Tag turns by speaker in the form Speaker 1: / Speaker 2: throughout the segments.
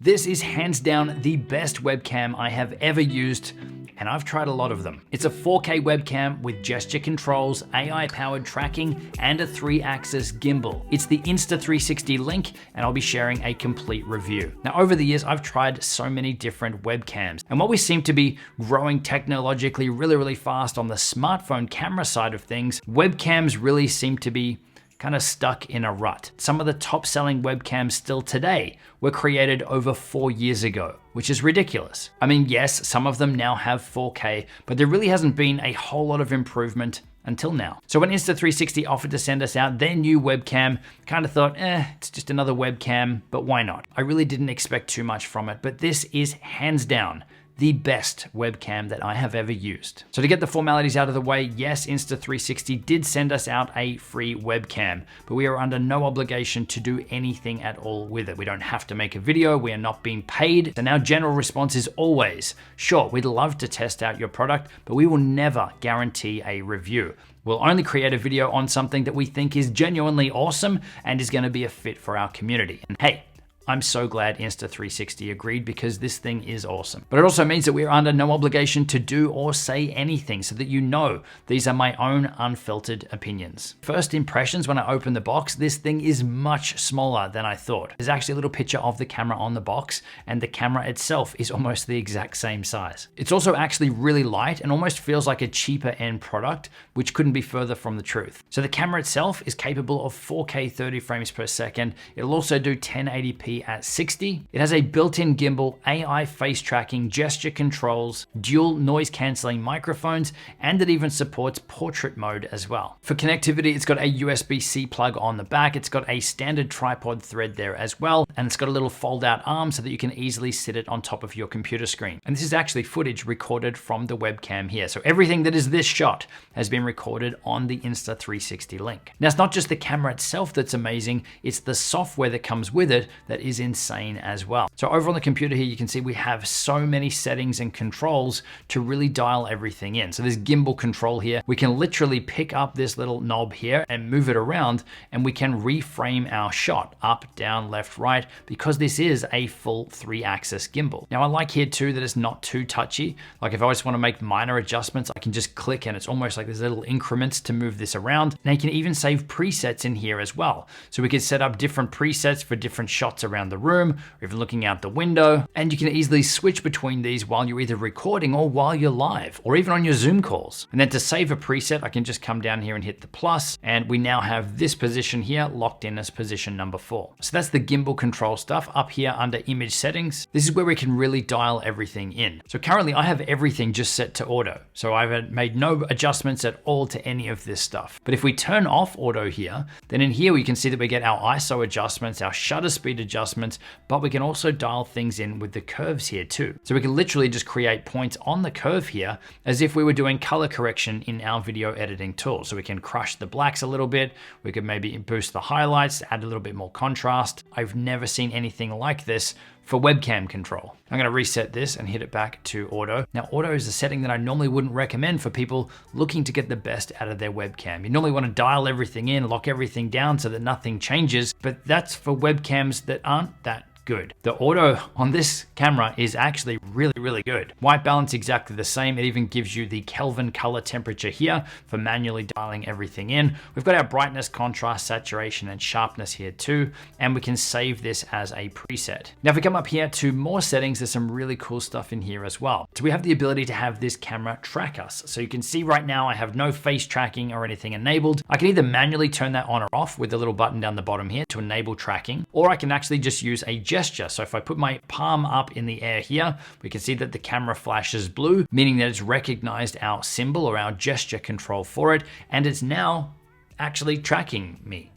Speaker 1: This is hands down the best webcam I have ever used, and I've tried a lot of them. It's a 4K webcam with gesture controls, AI-powered tracking, and a 3-axis gimbal. It's the Insta360 Link, and I'll be sharing a complete review. Now, over the years, I've tried so many different webcams, and while we seem to be growing technologically really fast on the smartphone camera side of things, webcams really seem to be kind of stuck in a rut. Some of the top-selling webcams still today were created over 4 years ago, which is ridiculous. I mean, yes, some of them now have 4K, but there really hasn't been a whole lot of improvement until now. So when Insta360 offered to send us out their new webcam, kind of thought, it's just another webcam, but why not? I really didn't expect too much from it, but this is hands down the best webcam that I have ever used. So to get the formalities out of the way, yes, Insta360 did send us out a free webcam, but we are under no obligation to do anything at all with it. We don't have to make a video, we are not being paid. And our general response is always, sure, we'd love to test out your product, but we will never guarantee a review. We'll only create a video on something that we think is genuinely awesome and is gonna be a fit for our community. And hey, I'm so glad Insta360 agreed because this thing is awesome. But it also means that we are under no obligation to do or say anything so that you know these are my own unfiltered opinions. First impressions when I open the box, this thing is much smaller than I thought. There's actually a little picture of the camera on the box and the camera itself is almost the exact same size. It's also actually really light and almost feels like a cheaper end product, which couldn't be further from the truth. So the camera itself is capable of 4K 30 frames per second. It'll also do 1080p at 60. It has a built-in gimbal, AI face tracking, gesture controls, dual noise cancelling microphones, and it even supports portrait mode as well. For connectivity, it's got a USB-C plug on the back. It's got a standard tripod thread there as well. And it's got a little fold-out arm so that you can easily sit it on top of your computer screen. And this is actually footage recorded from the webcam here. So everything that is this shot has been recorded on the Insta360 Link. Now, it's not just the camera itself that's amazing, it's the software that comes with it that is insane as well. So over on the computer here, you can see we have so many settings and controls to really dial everything in. So there's gimbal control here. We can literally pick up this little knob here and move it around, and we can reframe our shot up, down, left, right, because this is a full 3-axis gimbal. Now I like here too that it's not too touchy. Like if I just want to make minor adjustments, I can just click and it's almost like there's little increments to move this around. Now you can even save presets in here as well. So we could set up different presets for different shots around the room, or even looking out the window. And you can easily switch between these while you're either recording or while you're live, or even on your Zoom calls. And then to save a preset, I can just come down here and hit the plus, and we now have this position here locked in as position number 4. So that's the gimbal control stuff. Up here under image settings, this is where we can really dial everything in. So currently I have everything just set to auto. So I've made no adjustments at all to any of this stuff. But if we turn off auto here, then in here we can see that we get our ISO adjustments, our shutter speed adjustments, but we can also dial things in with the curves here too. So we can literally just create points on the curve here as if we were doing color correction in our video editing tool. So we can crush the blacks a little bit. We could maybe boost the highlights, add a little bit more contrast. I've never seen anything like this for webcam control. I'm gonna reset this and hit it back to auto. Now, auto is a setting that I normally wouldn't recommend for people looking to get the best out of their webcam. You normally wanna dial everything in, lock everything down so that nothing changes, but that's for webcams that aren't that good. The auto on this camera is actually really good. White balance exactly the same. It even gives you the Kelvin color temperature here for manually dialing everything in. We've got our brightness, contrast, saturation, and sharpness here too, and we can save this as a preset. Now, if we come up here to more settings, there's some really cool stuff in here as well. So we have the ability to have this camera track us. So you can see right now I have no face tracking or anything enabled. I can either manually turn that on or off with the little button down the bottom here to enable tracking, or I can actually just use a gesture. So if I put my palm up in the air here, we can see that the camera flashes blue, meaning that it's recognized our symbol or our gesture control for it, and it's now actually tracking me.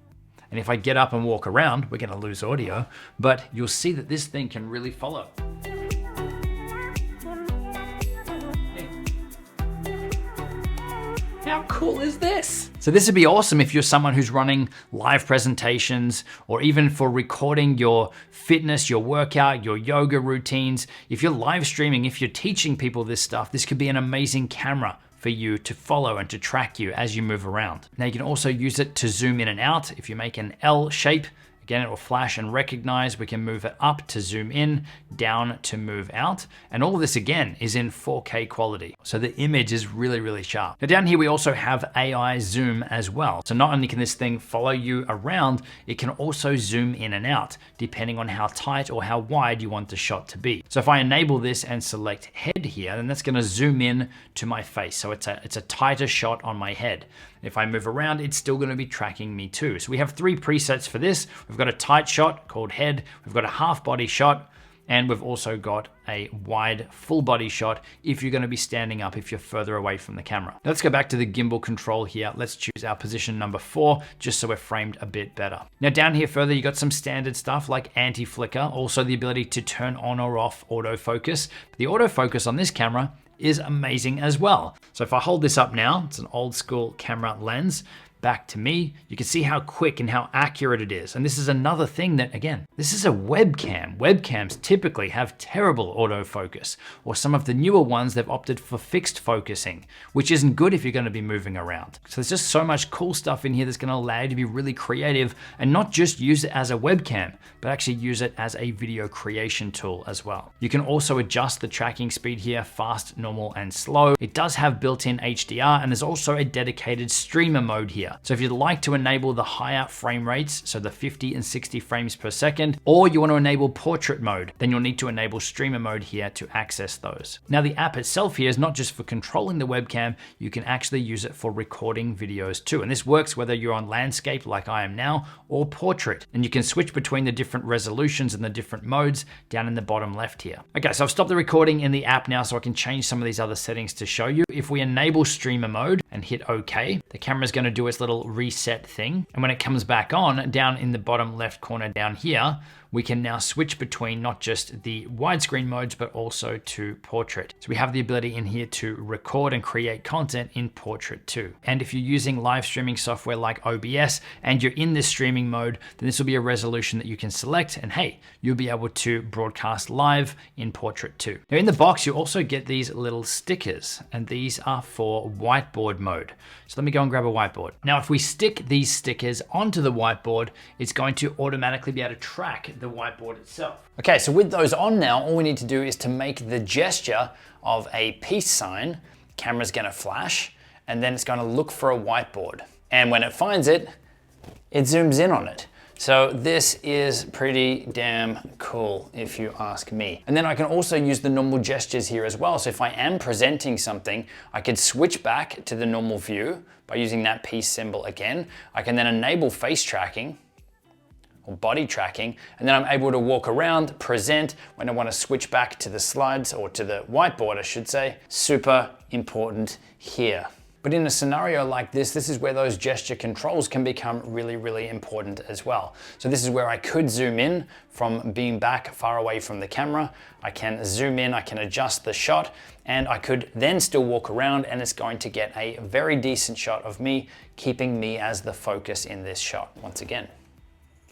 Speaker 1: And if I get up and walk around, we're gonna lose audio, but you'll see that this thing can really follow. How cool is this? So this would be awesome if you're someone who's running live presentations, or even for recording your fitness, your workout, your yoga routines. If you're live streaming, if you're teaching people this stuff, this could be an amazing camera for you to follow and to track you as you move around. Now you can also use it to zoom in and out. If you make an L shape, Again, it will flash and recognize. We can move it up to zoom in, down to move out. And all of this again is in 4K quality. So the image is really, really sharp. Now down here, we also have AI zoom as well. So not only can this thing follow you around, it can also zoom in and out, depending on how tight or how wide you want the shot to be. So if I enable this and select head here, then that's gonna zoom in to my face. So it's a tighter shot on my head. If I move around, it's still gonna be tracking me too. So we have 3 presets for this. We've got a tight shot called head, we've got a half body shot, and we've also got a wide full body shot if you're gonna be standing up, if you're further away from the camera. Now let's go back to the gimbal control here. Let's choose our position number 4, just so we're framed a bit better. Now down here further, you got some standard stuff like anti-flicker, also the ability to turn on or off autofocus. The autofocus on this camera is amazing as well. So if I hold this up now, it's an old school camera lens, back to me, you can see how quick and how accurate it is. And this is another thing that, again, this is a webcam. Webcams typically have terrible autofocus, or some of the newer ones, they've opted for fixed focusing, which isn't good if you're gonna be moving around. So there's just so much cool stuff in here that's gonna allow you to be really creative and not just use it as a webcam, but actually use it as a video creation tool as well. You can also adjust the tracking speed here, fast, normal, and slow. It does have built-in HDR, and there's also a dedicated streamer mode here. So if you'd like to enable the higher frame rates, so the 50 and 60 frames per second, or you want to enable portrait mode, then you'll need to enable streamer mode here to access those. Now the app itself here is not just for controlling the webcam, you can actually use it for recording videos too. And this works whether you're on landscape like I am now, or portrait. And you can switch between the different resolutions and the different modes down in the bottom left here. Okay, so I've stopped the recording in the app now so I can change some of these other settings to show you. If we enable streamer mode and hit OK, the camera's going to do its little reset thing. And when it comes back on, down in the bottom left corner down here, we can now switch between not just the widescreen modes, but also to portrait. So we have the ability in here to record and create content in portrait too. And if you're using live streaming software like OBS and you're in this streaming mode, then this will be a resolution that you can select, and hey, you'll be able to broadcast live in portrait too. Now in the box, you also get these little stickers, and these are for whiteboard mode. So let me go and grab a whiteboard. Now, if we stick these stickers onto the whiteboard, it's going to automatically be able to track the whiteboard itself. Okay, so with those on now, all we need to do is to make the gesture of a peace sign. Camera's gonna flash, and then it's gonna look for a whiteboard. And when it finds it, it zooms in on it. So this is pretty damn cool if you ask me. And then I can also use the normal gestures here as well. So if I am presenting something, I could switch back to the normal view by using that peace symbol again. I can then enable face tracking or body tracking, and then I'm able to walk around, present when I want to switch back to the slides or to the whiteboard, I should say. Super important here. But in a scenario like this is where those gesture controls can become really, really important as well. So this is where I could zoom in from being back far away from the camera. I can zoom in, I can adjust the shot, and I could then still walk around, and it's going to get a very decent shot of me, keeping me as the focus in this shot. Once again,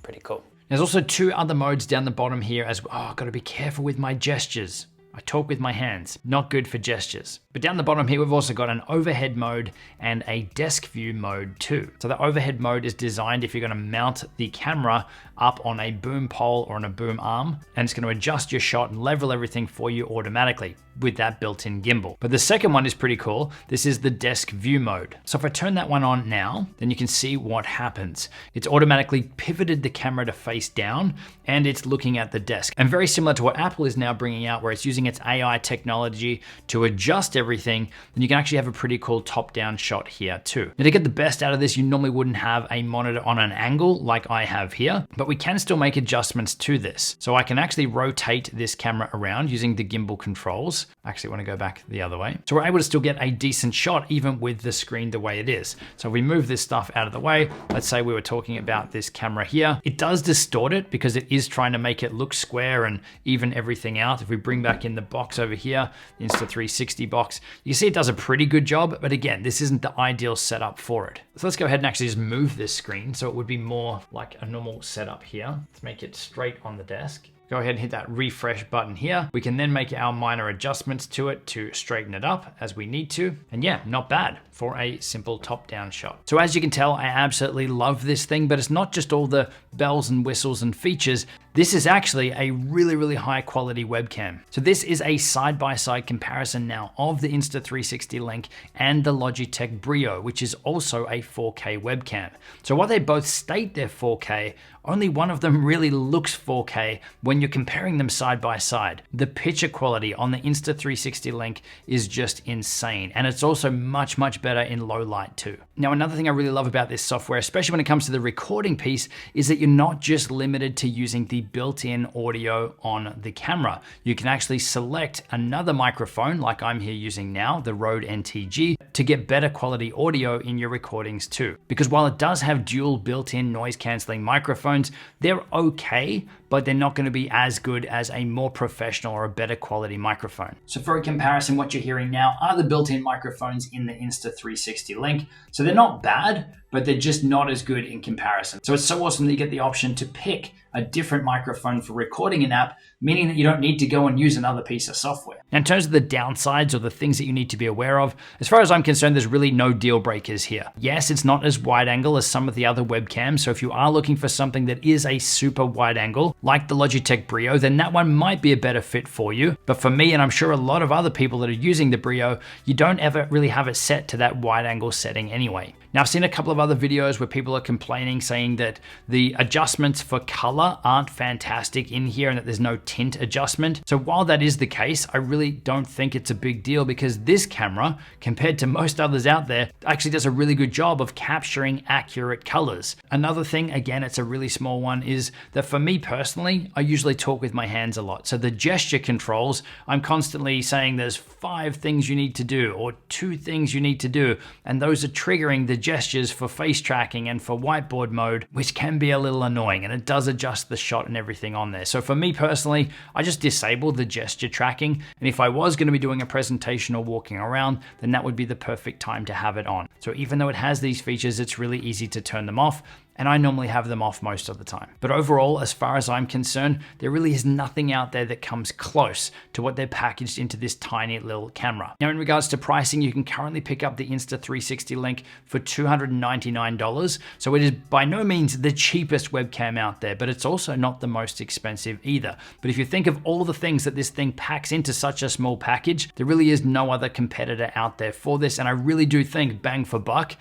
Speaker 1: pretty cool. There's also 2 other modes down the bottom here as well. Oh, I've got to be careful with my gestures. I talk with my hands, not good for gestures. But down the bottom here, we've also got an overhead mode and a desk view mode too. So the overhead mode is designed if you're gonna mount the camera up on a boom pole or on a boom arm, and it's gonna adjust your shot and level everything for you automatically with that built-in gimbal. But the second one is pretty cool. This is the desk view mode. So if I turn that one on now, then you can see what happens. It's automatically pivoted the camera to face down, and it's looking at the desk. And very similar to what Apple is now bringing out, where it's using its AI technology to adjust everything, then you can actually have a pretty cool top-down shot here too. Now to get the best out of this, you normally wouldn't have a monitor on an angle like I have here, but we can still make adjustments to this. So I can actually rotate this camera around using the gimbal controls. Actually, I want to go back the other way. So we're able to still get a decent shot even with the screen the way it is. So if we move this stuff out of the way, let's say we were talking about this camera here, it does distort it because it is trying to make it look square and even everything out. If we bring back in the box over here, the Insta360 box, you can see it does a pretty good job, but again, this isn't the ideal setup for it. So let's go ahead and actually just move this screen so it would be more like a normal setup here. Let's make it straight on the desk. Go ahead and hit that refresh button here. We can then make our minor adjustments to it to straighten it up as we need to. And yeah, not bad for a simple top-down shot. So as you can tell, I absolutely love this thing, but it's not just all the bells and whistles and features. This is actually a really, really high quality webcam. So this is a side-by-side comparison now of the Insta360 Link and the Logitech Brio, which is also a 4K webcam. So while they both state they're 4K, only one of them really looks 4K when you're comparing them side by side. The picture quality on the Insta360 Link is just insane, and it's also much, much better in low light too. Now, another thing I really love about this software, especially when it comes to the recording piece, is that you're not just limited to using the built-in audio on the camera. You can actually select another microphone like I'm here using now, the Rode NTG, to get better quality audio in your recordings too. Because while it does have dual built-in noise cancelling microphones, they're okay, but they're not going to be as good as a more professional or a better quality microphone. So for a comparison, what you're hearing now are the built-in microphones in the Insta360 Link. So they're not bad, but they're just not as good in comparison. So it's so awesome that you get the option to pick a different microphone for recording an app, meaning that you don't need to go and use another piece of software. Now, in terms of the downsides or the things that you need to be aware of, as far as I'm concerned, there's really no deal breakers here. Yes, it's not as wide angle as some of the other webcams. So if you are looking for something that is a super wide angle, like the Logitech Brio, then that one might be a better fit for you. But for me, and I'm sure a lot of other people that are using the Brio, you don't ever really have it set to that wide angle setting anyway. Now, I've seen a couple of other videos where people are complaining, saying that the adjustments for color aren't fantastic in here and that there's no tint adjustment. So while that is the case, I really don't think it's a big deal, because this camera, compared to most others out there, actually does a really good job of capturing accurate colors. Another thing, again, it's a really small one, is that for me personally, I usually talk with my hands a lot. So the gesture controls, I'm constantly saying there's 5 things you need to do or 2 things you need to do. And those are triggering the gestures for face tracking and for whiteboard mode, which can be a little annoying, and it does adjust the shot and everything on there. So for me personally, I just disable the gesture tracking. And if I was going to be doing a presentation or walking around, then that would be the perfect time to have it on. So even though it has these features, it's really easy to turn them off. And I normally have them off most of the time. But overall, as far as I'm concerned, there really is nothing out there that comes close to what they're packaged into this tiny little camera. Now, in regards to pricing, you can currently pick up the Insta360 Link for $299. So it is by no means the cheapest webcam out there, but it's also not the most expensive either. But if you think of all the things that this thing packs into such a small package, there really is no other competitor out there for this. And I really do think, bang for buck,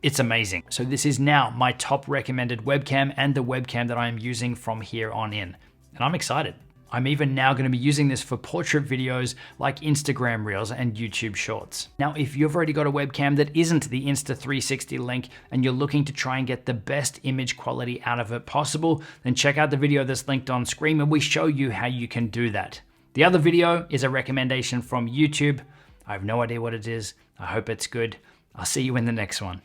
Speaker 1: it's amazing. So this is now my top recommended webcam and the webcam that I am using from here on in. And I'm excited. I'm even now going to be using this for portrait videos like Instagram Reels and YouTube Shorts. Now, if you've already got a webcam that isn't the Insta360 Link and you're looking to try and get the best image quality out of it possible, then check out the video that's linked on screen and we show you how you can do that. The other video is a recommendation from YouTube. I have no idea what it is. I hope it's good. I'll see you in the next one.